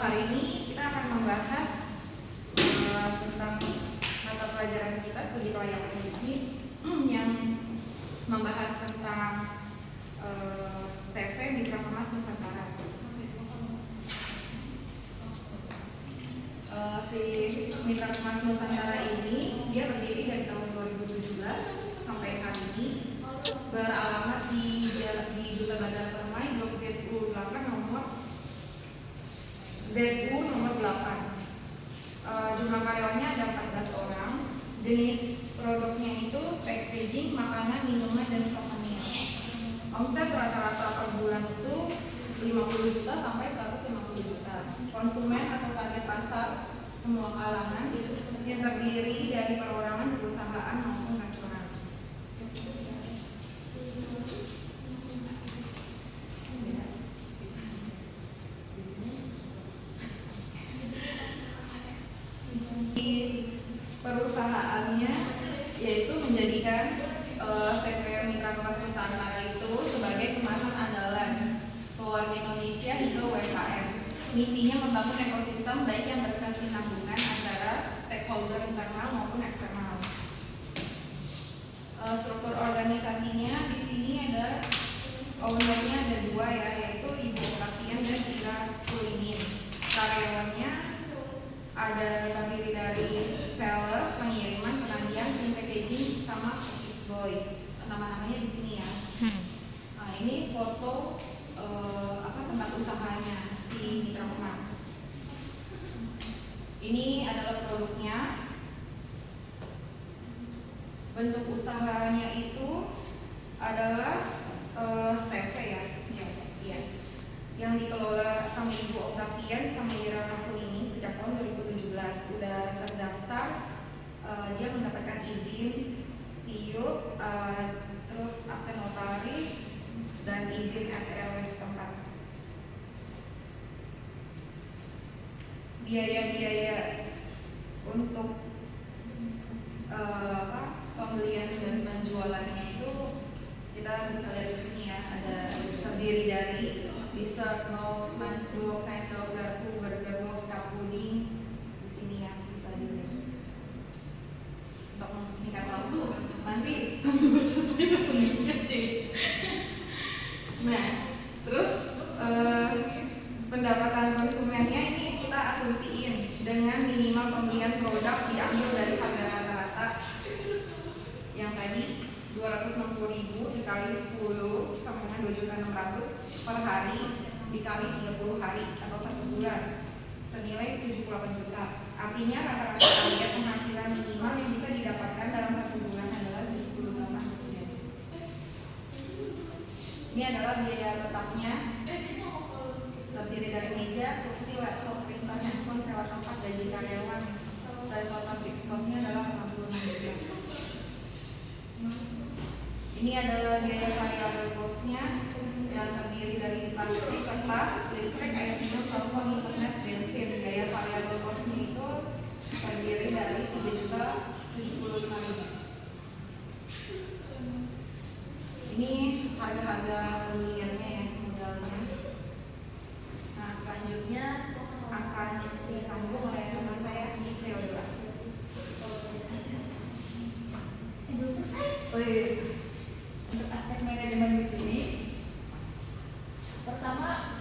hari ini kita akan membahas tentang mata pelajaran kita studi kelayakan bisnis yang membahas tentang CV Mitra Kemas Nusantara. Si Mitra Kemas Nusantara ini dia berdiri dari tahun 2017 sampai hari ini, beralamat di Duta Bandara Permai, Blok ZU 8 nomor 8. Jumlah karyawannya ada 14 orang. Jenis produknya itu packaging, makanan, minuman, dan souvenir. Omset rata-rata per bulan itu 50 juta sampai 150 juta. Konsumen atau target pasar semua kalangan yang terdiri dari perorangan, perusahaan maupun restoran. Perusahaannya yaitu menjadikan CV Mitra Kemas Nusantara itu sebagai kemasan andalan keluarga Indonesia hingga UMKM. Misinya membangun ekosistem baik yang berkesinambungan antara stakeholder internal maupun eksternal. Struktur organisasinya di sini ada ownernya ada dua ya, yaitu Ibu Octavian dan Ira Sulimin. Karyawannya ada terdiri dari sales, pengiriman, penadian, tim packaging, sama office boy. Nama-namanya di sini ya. Nah, ini foto tempat usahanya si Mitra Kemas. Ini adalah produknya. Bentuk usahanya itu adalah CV ya. Iya. Yang dikelola sama Ibu Octavian sama Ira Sulimin sejak tahun 2017. Udah terdaftar, dia mendapatkan izin SIUP, terus akte notaris dan izin RT/RW setempat. Biaya-biaya untuk pembelian dan penjualannya itu kita bisa lihat di sini ya. Ada terdiri dari dessert, mouse, smash, sandal, garpu, burger box, cup puding. Di sini ya bisa dilihat. Untuk mempersingkat waktu, nanti sambil baca saya sendiri. Nah, terus pendapatan konsumennya ini kita asumsiin dengan minimal pembelian produk diambil dari harga rata-rata yang tadi 260.000 dikali 10 sama dengan 2.600.000 per hari dikali 30 hari atau 1 bulan senilai 78 juta. Artinya rata-rata target penghasilan minimal yang bisa didapatkan dalam 1 bulan adalah 78 juta. Ini adalah biaya tetapnya, terdiri dari meja, kursi, laptop, printer, handphone, sewa tempat, gaji karyawan, dan total fixed cost-nya adalah 66 juta. Ini adalah biaya variabel cost-nya yang terdiri dari plastik, kertas, listrik, air minum, telepon, internet, bensin. Biaya variabel cost-nya itu terdiri dari 3.075.000. Ini harga-harga pembeliannya ya, modalnya. Nah, selanjutnya akan disambung oleh teman saya di Theodora. Belum selesai. Oh iya. Untuk aspek manajemen di sini, pertama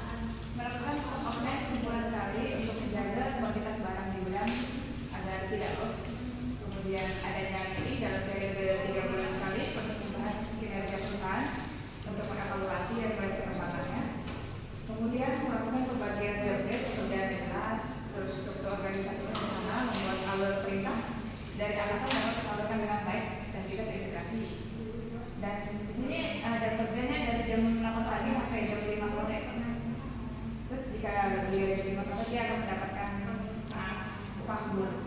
melakukan stock outlet kesimpulan sekali untuk menjaga kualitas barang di gudang agar tidak loss. Kemudian adanya ini dalam periode 3 bulan sekali untuk membahas kinerja perusahaan untuk mengevaluasi dan mulai perkembangannya. Kemudian melakukan pembagian job desk pekerjaan yang jelas, terus struktur organisasi sederhana, membuat alur perintah dari atasan dapat tersalurkan dengan baik dan juga terintegrasi. Dan di sini jam kerjanya dari jam 8 pagi sampai jam 5 sore. Terus jika lebih dari jam 5 sore dia akan mendapatkan upah bulan.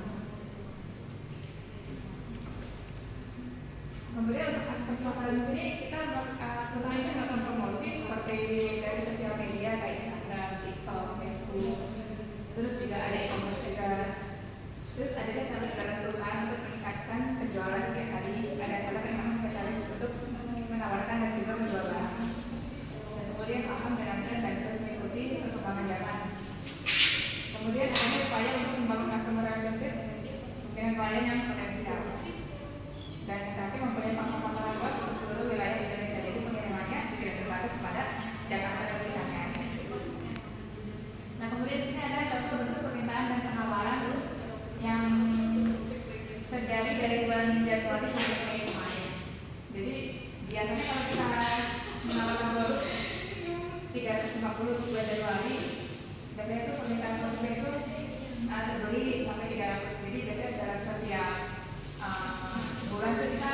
Kemudian untuk aspek pemasaran di sini kita perusahaan ini melakukan promosi seperti dari sosial media kayak Instagram, TikTok, Facebook. Terus juga ada e-commerce juga. Terus ada sales dari perusahaan untuk meningkatkan penjualan tiap hari. Ada sales yang memang spesialis untuk menawarkan dan juga menjual barang. Dan kemudian paham dengan tren dan terus mengikuti perkembangan zaman. berbasis pada Jakarta dan sekitarnya. Nah, kemudian di sini ada contoh bentuk permintaan dan penawaran yang terjadi dari bulan Januari sampai Mei kemarin. Jadi biasanya kalau kita menawarkan produk 350 untuk bulan Januari, biasanya itu permintaan konsumen itu terbeli sampai 300. Jadi biasanya dalam setiap bulan itu kita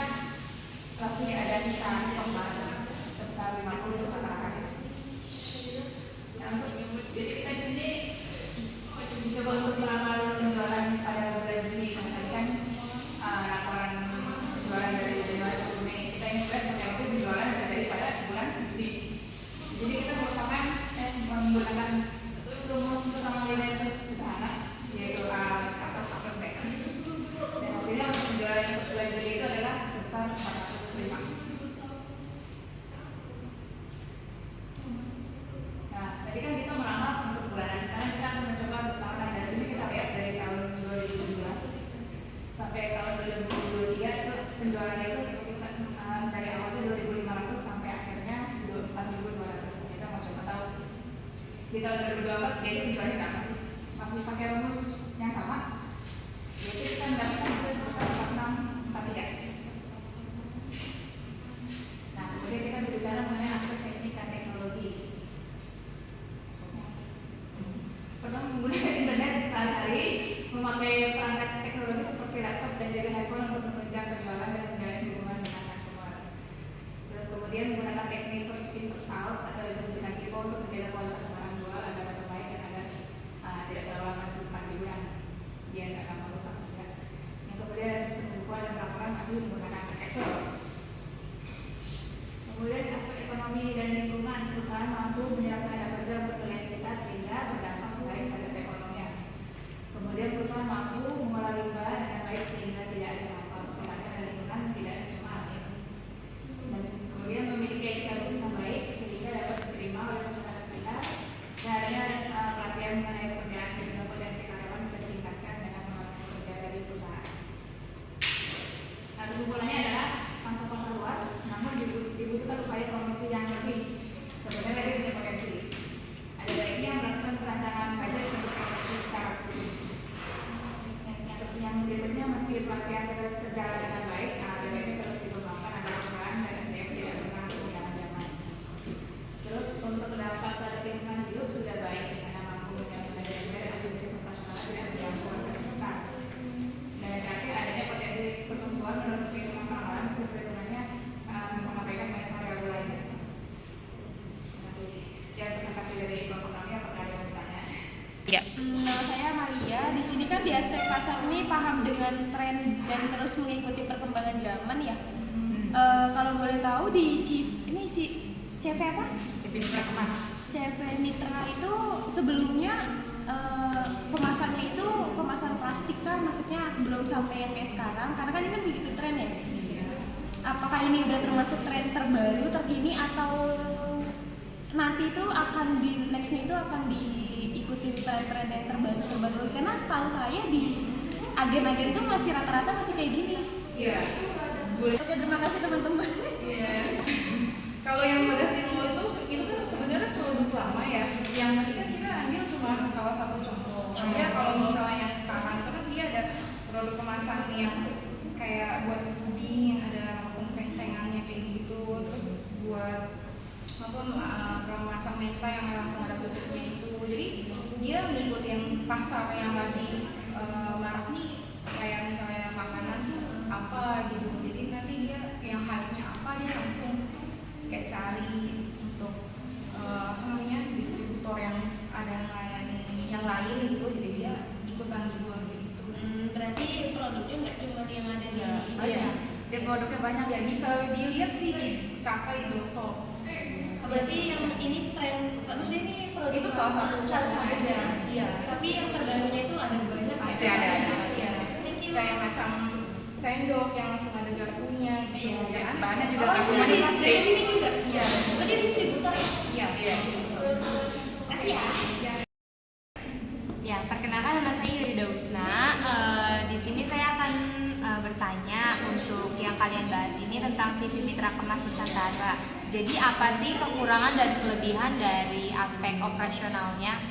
pasti ada sisa stok barang sebesar 50 untuk anak-anak. Nah, jadi kita di sini mencoba untuk meramal penjualan pada bulan Juni. Tadi kan laporan penjualan dari Januari sampai Mei, kita yang sudah mencapai penjualan dari pada bulan Juni. Jadi kita merupakan menggunakan rumus bersama nilai sederhana, yaitu atas X. Dan hasilnya untuk penjualan untuk bulan Juli itu adalah sebesar 405. Nah, tadi kan kita meramal untuk bulanan. Sekarang kita akan mencoba untuk tahunan. Dari sini kita lihat dari tahun 2017 sampai tahun 2023 itu penjualannya itu dari awalnya 2.500 sampai akhirnya 4.200. Kita mau coba tahu di tahun 2024 jadi penjualannya berapa sih? Masih pakai rumus yang sama, yaitu kita mendapatkan hasil sebesar 4643. Nah, kemudian kita berbicara mengenai aspek teknik dan teknologi. Pertama, menggunakan internet sehari-hari, memakai perangkat teknologi seperti laptop dan juga handphone untuk menunjang penjualan dan menjalin hubungan dengan customer. Terus kemudian menggunakan teknik first in first out atau disebut dengan FIFO untuk menjaga kualitas barang jual agar tetap baik dan agar tidak terlalu lama simpan di gudang biar tidak gampang rusak juga. Yang kemudian ada sistem pembukuan dan laporan masih menggunakan Excel. Kemudian di aspek ekonomi dan lingkungan, perusahaan mampu menyerap tenaga kerja untuk nilai sekitar sehingga berdampak baik pada perekonomian. Kemudian perusahaan mampu mengolah limbah dengan baik sehingga tidak ada sampah, kesehatan dan lingkungan tidak tercemar. Dan kemudian memiliki etika bisnis yang baik sehingga dapat diterima oleh masyarakat sekitar. Dan adanya pelatihan mengenai pekerjaan sehingga potensi karyawan bisa ditingkatkan dengan melakukan kerja dari perusahaan. Nah, kesimpulannya adalah pasar luas, namun dibutuhkan upaya promosi yang lebih. Sebenarnya dia punya potensi. Ada baiknya melakukan perancangan budget untuk promosi secara khusus. Yang berikutnya, meski pelatihan sudah berjalan dengan baik, ada baiknya terus dikembangkan agar perusahaan dan SDM tidak pernah ketinggalan zaman. Terus untuk dampak pada lingkungan hidup sudah baik karena mampu menjaga tenaga dan aktivitas operasional tidak mengganggu warga sekitar. Dan yang terakhir, adanya potensi pertumbuhan menurut perhitungan pengenalan sebenarnya mengabaikan banyak variabel lainnya. Terima kasih. Sekian presentasi dari ekonomi. Apakah ada yang bertanya? Ya. Nama saya Malia. Di sini kan di aspek pasar ini paham dengan tren dan terus mengikuti perkembangan zaman ya. Kalau boleh tahu di ini si CV apa? CV Mitra Kemas. CV Mitra itu sebelumnya kemasannya itu kemasan plastik kan, maksudnya belum sampai yang kayak sekarang. Karena kan ini kan begitu tren ya. Apakah ini udah termasuk tren terbaru terkini atau nanti itu akan di nextnya itu akan diikuti tren-tren yang terbaru? Karena setahu saya di agen-agen tuh masih rata-rata masih kayak gini. Iya. Boleh. Oke, terima kasih teman-teman. Iya. Kalau yang modern mall itu kan sebenarnya produk lama ya. Yang tadi kan kita ambil cuma salah satu contoh. Ya kalau misalnya yang sekarang itu kan dia ada produk kemasan yang kayak buat puding, ada langsung teng-tengannya kayak gitu. Terus buat maupun kemasan menta yang langsung ada tutupnya itu. Jadi dia mengikuti yang pasar yang lagi marak nih, kayak misalnya makanan tuh apa gitu. Jadi nanti dia yang hype-nya apa dia langsung kayak cari untuk distributor yang ada ngelayanin yang lain gitu. Jadi dia ikutan jual gitu. Berarti produknya nggak cuma yang ada di Iya. Dia produknya banyak ya, bisa dilihat sih di kakak itu toh. Berarti yang ini tren, maksudnya ini produk Itu salah satu aja. Iya. Tapi yang terbarunya itu ada banyak. Pasti ada. Iya. Thank you. Kayak macam sendok yang langsung ada garpunya gitu. Iya. Ya kan? Bahannya juga Oh, semua di di plastik. sini juga. Iya. Berarti distributor ya? Iya. Kasih ya. Ya, perkenalkan nama saya Yuri Dausna. Di sini saya akan bertanya untuk yang kalian bahas ini tentang CV Mitra Kemas Nusantara. Jadi apa sih kekurangan dan kelebihan dari aspek operasionalnya?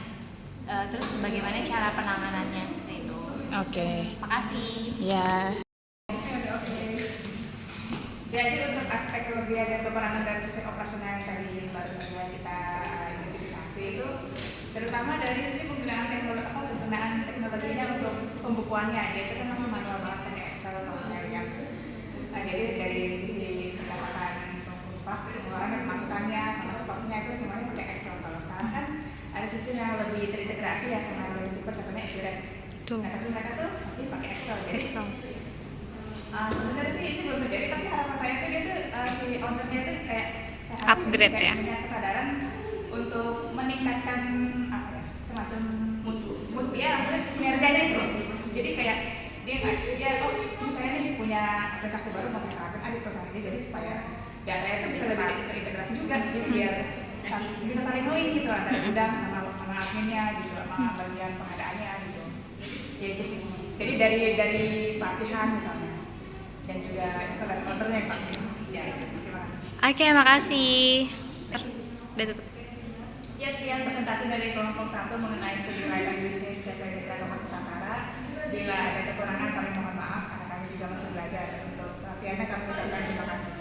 Terus bagaimana cara penanganannya seperti itu? Oke. Makasih. Ya. Jadi untuk aspek kelebihan dan kekurangan dari sisi operasional yang tadi baru saja kita identifikasi itu, terutama dari sisi penggunaan teknologinya untuk pembukuannya, dia itu kan masih manual banget pakai Excel kalau saya lihat. Jadi dari sisi pencatatan pengeluaran dan pemasukannya sama stoknya itu semuanya pakai Excel. Kalau sekarang kan ada sistem yang lebih terintegrasi ya sama lebih simpel, contohnya Accurate. Nah, tapi mereka tuh masih pakai Excel. Jadi sebenarnya sih ini belum terjadi, tapi harapan saya tuh dia tuh si ownernya tuh kayak Upgrade kayak ya? punya kesadaran untuk meningkatkan apa ya, semacam mutu ya, maksudnya kinerjanya itu loh. Jadi kayak dia misalnya nih punya aplikasi baru mau saya terapin di perusahaan ini, jadi supaya datanya itu bisa lebih terintegrasi juga, jadi biar bisa saling link gitu antara gudang sama adminnya gitu, sama bagian pengadaannya gitu. Ya itu sih. Jadi dari pelatihan misalnya, dan juga misalnya ordernya yang pasti. Ya itu. Terima kasih. Oke, makasih. Udah tutup. Ya, sekian presentasi dari kelompok 1 mengenai studi layar bisnis CPD Kompas Nusantara. Bila ada kekurangan kami mohon maaf karena kami juga masih belajar. Untuk pelatihannya kami ucapkan terima kasih.